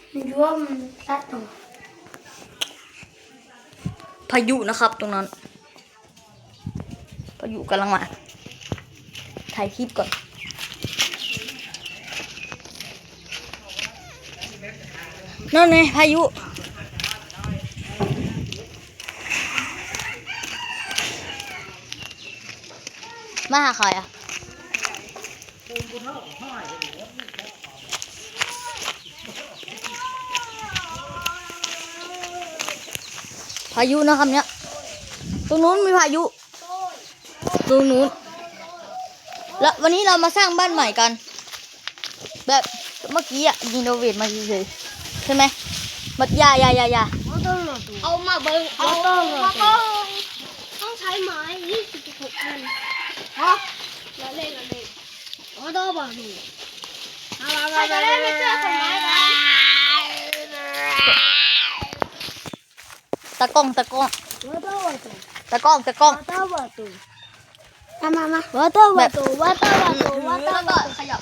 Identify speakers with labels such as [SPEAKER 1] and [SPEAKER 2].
[SPEAKER 1] Jual satu.
[SPEAKER 2] พายุนะครับตรงนั้นพายุกำลังมาถ่ายคลิปก่อนนั่นไงพายุมาหาใครอ่ะพายุนะครับเนี่ยตรงนู้นมีพายุตรงนู้นแล้ววันนี้เรามาสร้างบ้านใหม่กันแบบเมื่อกี้อะยินโนเวทมาเฉยๆใช่ไหมบัดยา
[SPEAKER 1] เอามาเบิ้งเอาต้องใช้ไม้26 อันฮะละเล่นเอาต้องบอกดูใครจะเล่นไม่เจอคนไม้
[SPEAKER 2] ตะกล้อง
[SPEAKER 1] มามา
[SPEAKER 2] ขยับ